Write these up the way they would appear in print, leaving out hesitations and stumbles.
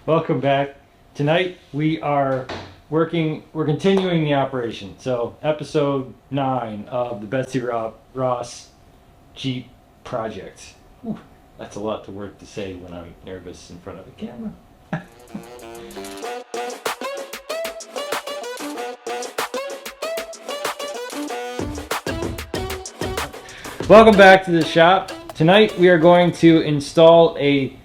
Welcome back. Tonight we're continuing the operation. So episode 9 of the Betsy Ross Jeep project. Whew, that's a lot of work to say when I'm nervous in front of a camera. Welcome back to the shop. Tonight we are going to install a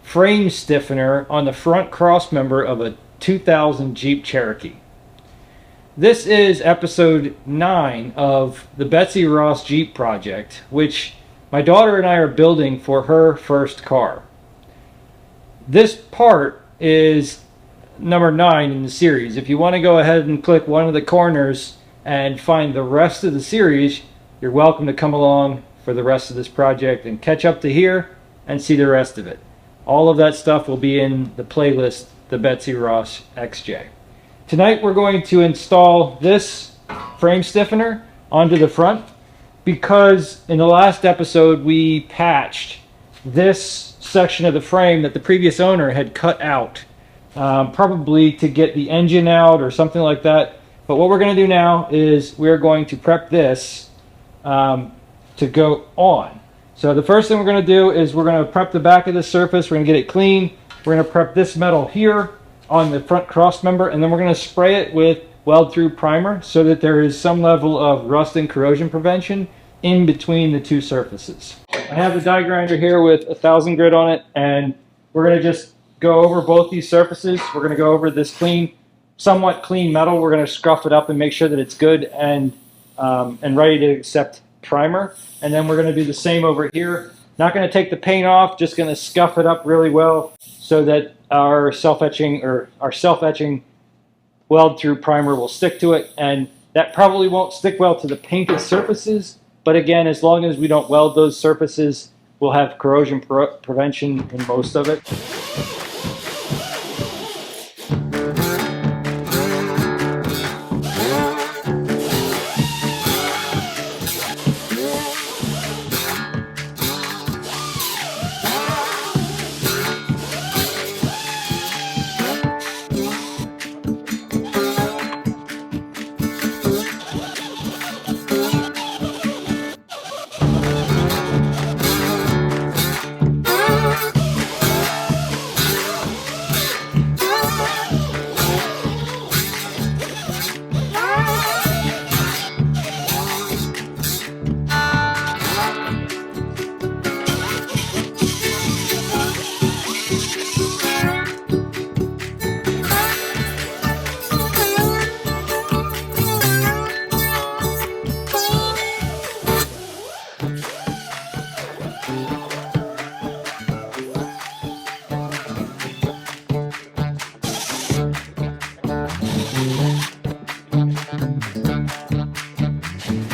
frame stiffener on the front cross member of a 2000 Jeep Cherokee. This is episode 9 of the Betsy Ross Jeep project, which my daughter and I are building for her first car. This part is number 9 in the series. If you want to go ahead and click one of the corners and find the rest of the series, you're welcome to come along for the rest of this project and catch up to here and see the rest of it. All of that stuff will be in the playlist, the Betsy Ross XJ. Tonight we're going to install this frame stiffener onto the front because in the last episode we patched this section of the frame that the previous owner had cut out, probably to get the engine out or something like that. But what we're going to do now is we're going to prep this to go on. So the first thing we're going to do is we're going to prep the back of the surface. We're going to get it clean. We're going to prep this metal here on the front cross member, and then we're going to spray it with weld through primer so that there is some level of rust and corrosion prevention in between the two surfaces. I have the die grinder here with 1000 grit on it, and we're going to just go over both these surfaces. We're going to go over this somewhat clean metal. We're going to scruff it up and make sure that it's good and ready to accept primer. And then we're going to do the same over here. Not going to take the paint off, just going to scuff it up really well so that our self-etching weld through primer will stick to it. And that probably won't stick well to the painted surfaces, but again, as long as we don't weld those surfaces, we'll have corrosion prevention in most of it.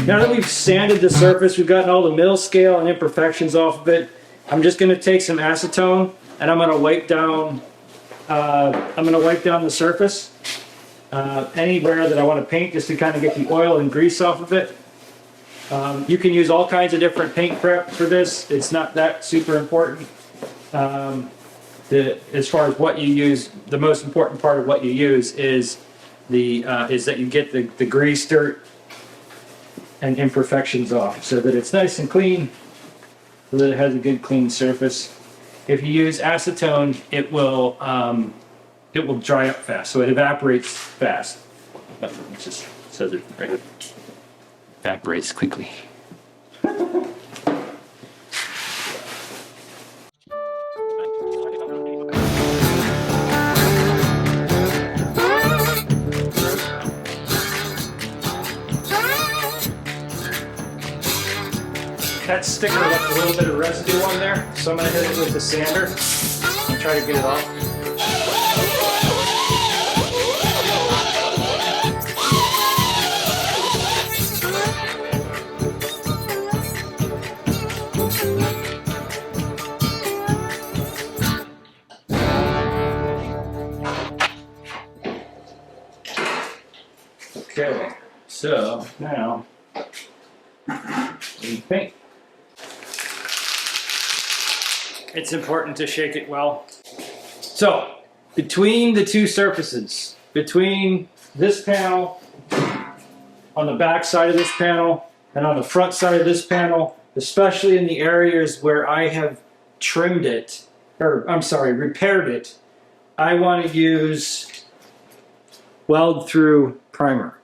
Now that we've sanded the surface, we've gotten all the middle scale and imperfections off of it, I'm just going to take some acetone and I'm going to wipe down the surface anywhere that I want to paint, just to kind of get the oil and grease off of it. You can use all kinds of different paint prep for this. It's not that super important. As far as what you use, the most important part of what you use is that you get the grease, dirt, and imperfections off so that it's nice and clean, so that it has a good clean surface. If you use acetone, it will dry up fast, so it evaporates fast. It just says it right. Evaporates quickly. That sticker left a little bit of residue on there, so I'm going to hit it with the sander and try to get it off. Okay, so now we paint. It's important to shake it well. So between the two surfaces, between this panel, on the back side of this panel, and on the front side of this panel, especially in the areas where I have trimmed it, or I'm sorry, repaired it, I want to use weld through primer.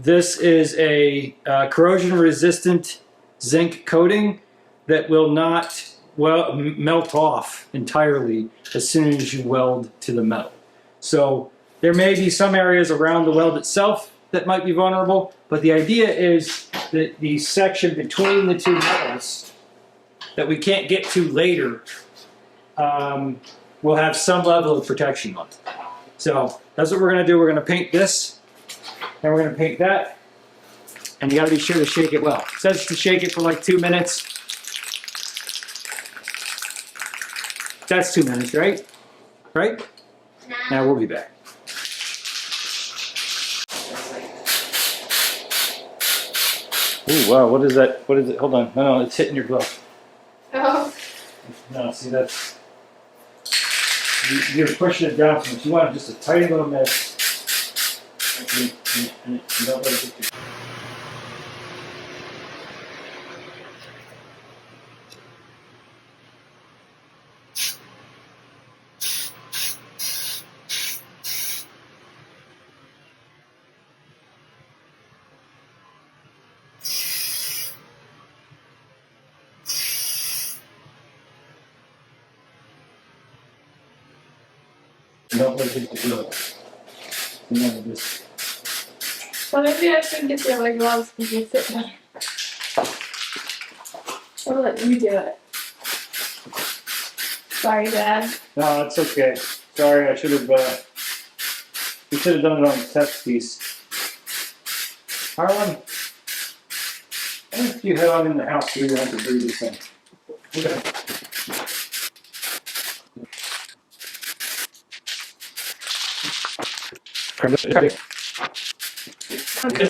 This is a corrosion resistant zinc coating that will not melt off entirely as soon as you weld to the metal. So there may be some areas around the weld itself that might be vulnerable, but the idea is that the section between the two metals that we can't get to later will have some level of protection on it. So that's what we're going to do. We're going to paint this, and we're going to paint that, and you got to be sure to shake it well. It says to shake it for like 2 minutes. That's 2 minutes, right? Right? No. Now we'll be back. Ooh, wow, what is that? What is it? Hold on. No, it's hitting your glove. Oh. No, see, that's... You're pushing it down from it. You want just a tiny little miss. And you don't let it hit you. Don't let it hit the glove. You want to just... Well, maybe I should get the other gloves because you fit better. I'll let you do it. Sorry, Dad. No, that's okay. Sorry, I should have, we should have done it on the test piece. Harlan, I think you head on in the house so you don't have to breathe this thing. Okay. Okay.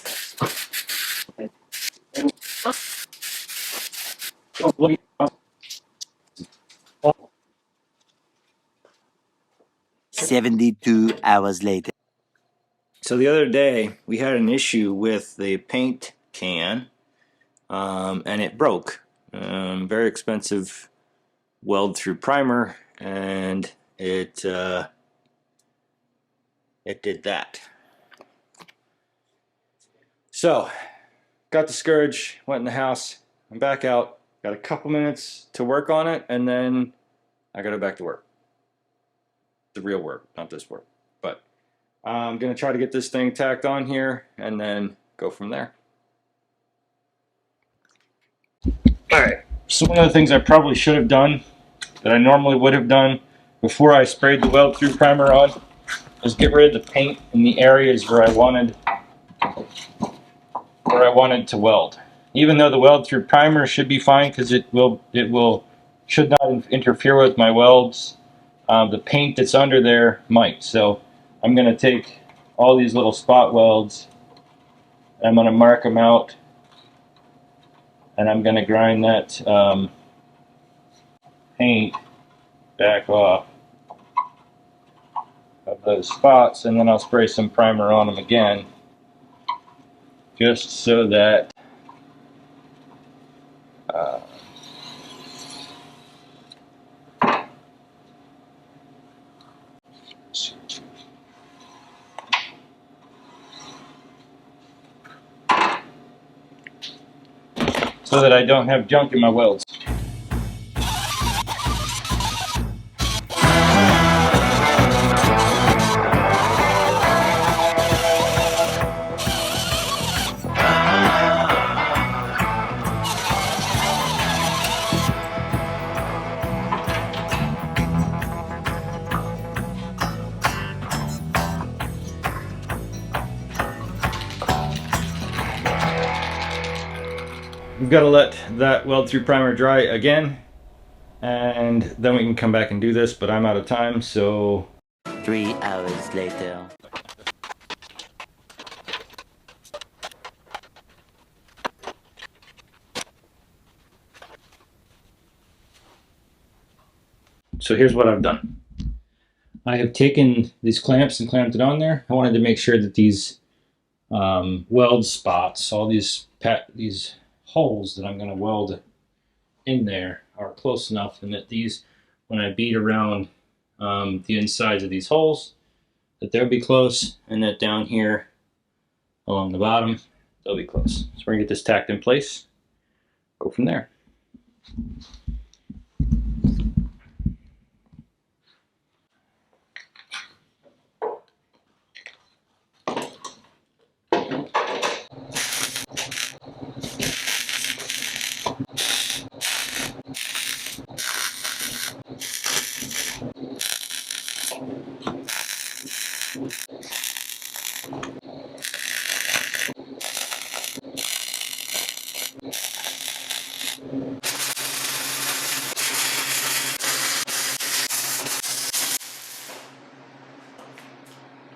72 hours later. So the other day we had an issue with the paint can, and it broke. Very expensive weld through primer, and it did that. So got discouraged, went in the house. I'm back out. Got a couple minutes to work on it, and then I got to go back to work. The real work, not this work. But I'm going to try to get this thing tacked on here and then go from there. Alright, so one of the things I probably should have done that I normally would have done before I sprayed the weld through primer on was get rid of the paint in the areas where I wanted to weld. Even though the weld through primer should be fine because it should not interfere with my welds, the paint that's under there might. So I'm going to take all these little spot welds and I'm going to mark them out, and I'm going to grind that paint back off of those spots, and then I'll spray some primer on them again just so that I don't have junk in my welds. We've got to let that weld through primer dry again, and then we can come back and do this, but I'm out of time, so 3 hours later. here's what I've done. I have taken these clamps and clamped it on there. I wanted to make sure that these weld spots, all these holes that I'm going to weld in there, are close enough, and that these, when I beat around the insides of these holes, that they'll be close, and that down here along the bottom, they'll be close. So we're going to get this tacked in place, go from there.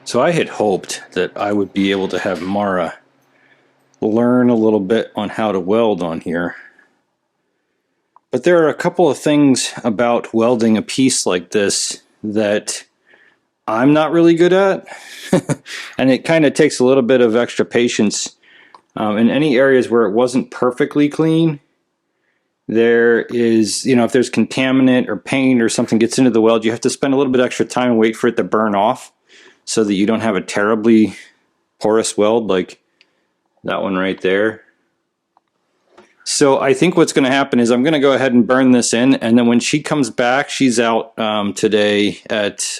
So I had hoped that I would be able to have Mara learn a little bit on how to weld on here. But there are a couple of things about welding a piece like this that I'm not really good at. And it kind of takes a little bit of extra patience. In any areas where it wasn't perfectly clean, there is, if there's contaminant or paint or something gets into the weld, you have to spend a little bit extra time and wait for it to burn off, so that you don't have a terribly porous weld like that one right there. So I think what's going to happen is I'm going to go ahead and burn this in, and then when she comes back, she's out today at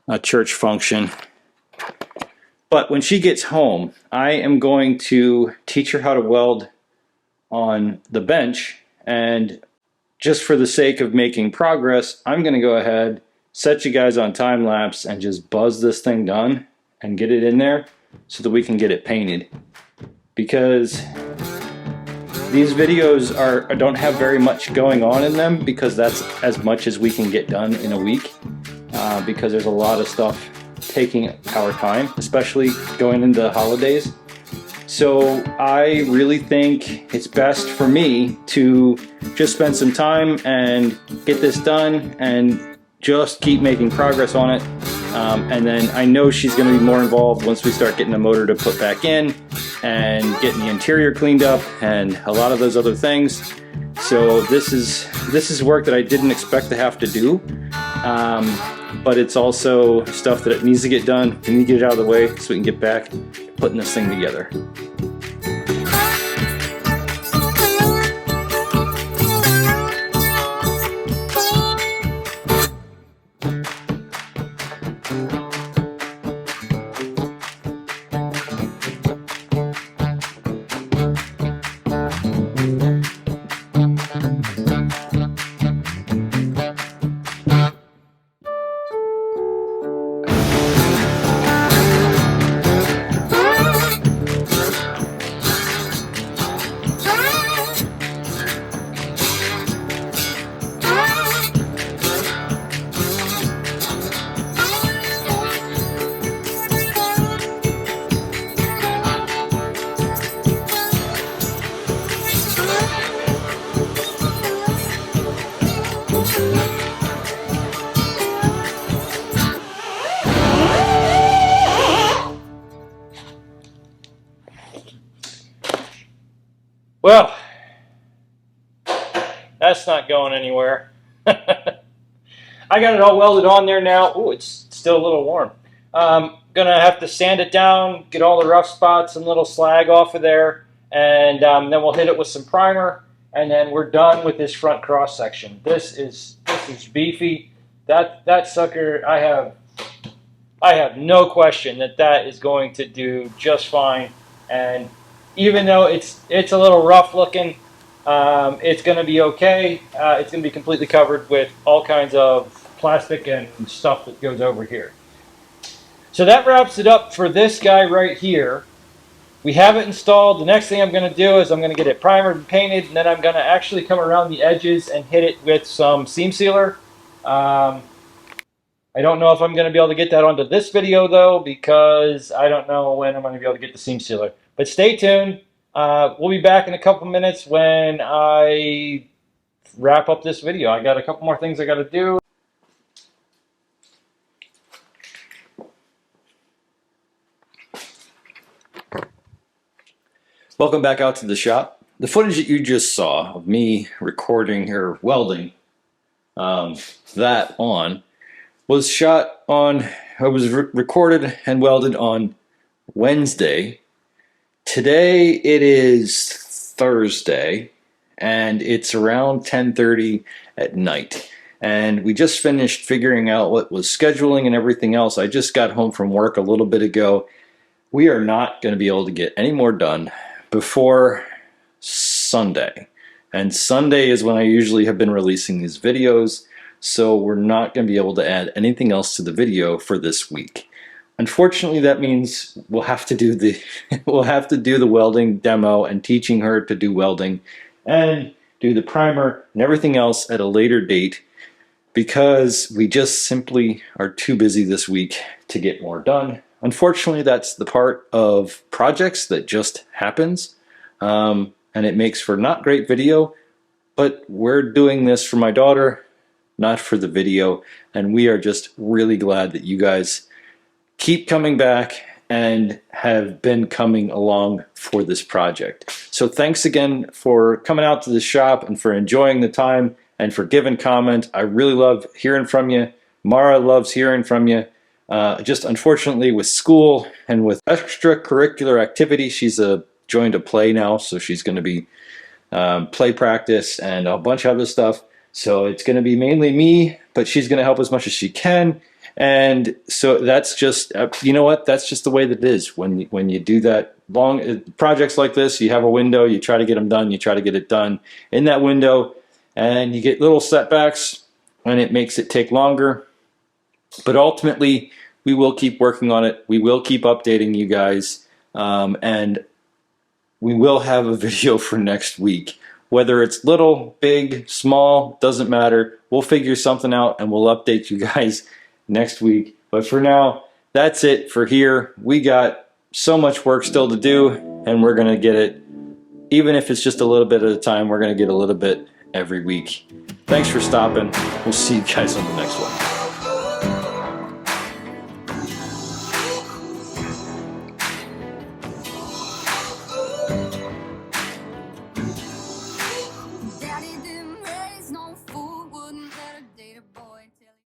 a church function. But when she gets home, I am going to teach her how to weld on the bench, and just for the sake of making progress, I'm going to go ahead, set you guys on time lapse, and just buzz this thing done and get it in there so that we can get it painted. Because these videos don't have very much going on in them, because that's as much as we can get done in a week, because there's a lot of stuff taking our time, especially going into the holidays. So I really think it's best for me to just spend some time and get this done and just keep making progress on it. And then I know she's going to be more involved once we start getting the motor to put back in and getting the interior cleaned up and a lot of those other things. So this is work that I didn't expect to have to do. But it's also stuff that needs to get done. We need to get it out of the way so we can get back putting this thing together. Well, that's not going anywhere. I got it all welded on there now. Oh, it's still a little warm. Gonna have to sand it down, get all the rough spots and little slag off of there, and then we'll hit it with some primer, and then we're done with this front cross section. This is beefy. That sucker, I have no question that is going to do just fine. And even though it's a little rough looking, it's going to be okay. It's going to be completely covered with all kinds of plastic and stuff that goes over here. So that wraps it up for this guy right here. We have it installed. The next thing I'm going to do is I'm going to get it primered and painted, and then I'm going to actually come around the edges and hit it with some seam sealer. I don't know if I'm going to be able to get that onto this video though, because I don't know when I'm going to be able to get the seam sealer. But stay tuned. We'll be back in a couple minutes when I wrap up this video. I got a couple more things I got to do. Welcome back out to the shop. The footage that you just saw of me recording or welding that on was shot on, it was recorded and welded on Wednesday. Today it is Thursday and it's around 10:30 at night. And we just finished figuring out what was scheduling and everything else. I just got home from work a little bit ago. We are not going to be able to get any more done before Sunday. And Sunday is when I usually have been releasing these videos, so we're not going to be able to add anything else to the video for this week. Unfortunately, that means we'll have to do the welding demo and teaching her to do welding and do the primer and everything else at a later date, because we just simply are too busy this week to get more done. Unfortunately, that's the part of projects that just happens, and it makes for not great video, but we're doing this for my daughter, not for the video, and we are just really glad that you guys keep coming back and have been coming along for this project. So thanks again for coming out to the shop and for enjoying the time and for giving comment. I really love hearing from you. Mara loves hearing from you. Just unfortunately with school and with extracurricular activity, she's joined a play now, so she's going to be play practice and a bunch of other stuff. So it's going to be mainly me, but she's going to help as much as she can. And so that's just, you know what, that's just the way that it is. When you do that long projects like this, you have a window, you try to get them done, you try to get it done in that window, and you get little setbacks and it makes it take longer. But ultimately, we will keep working on it. We will keep updating you guys. And we will have a video for next week. Whether it's little, big, small, doesn't matter. We'll figure something out and we'll update you guys next week. But for now, that's it for here. We got so much work still to do, and we're going to get it. Even if it's just a little bit at a time, we're going to get a little bit every week. Thanks for stopping. We'll see you guys on the next one.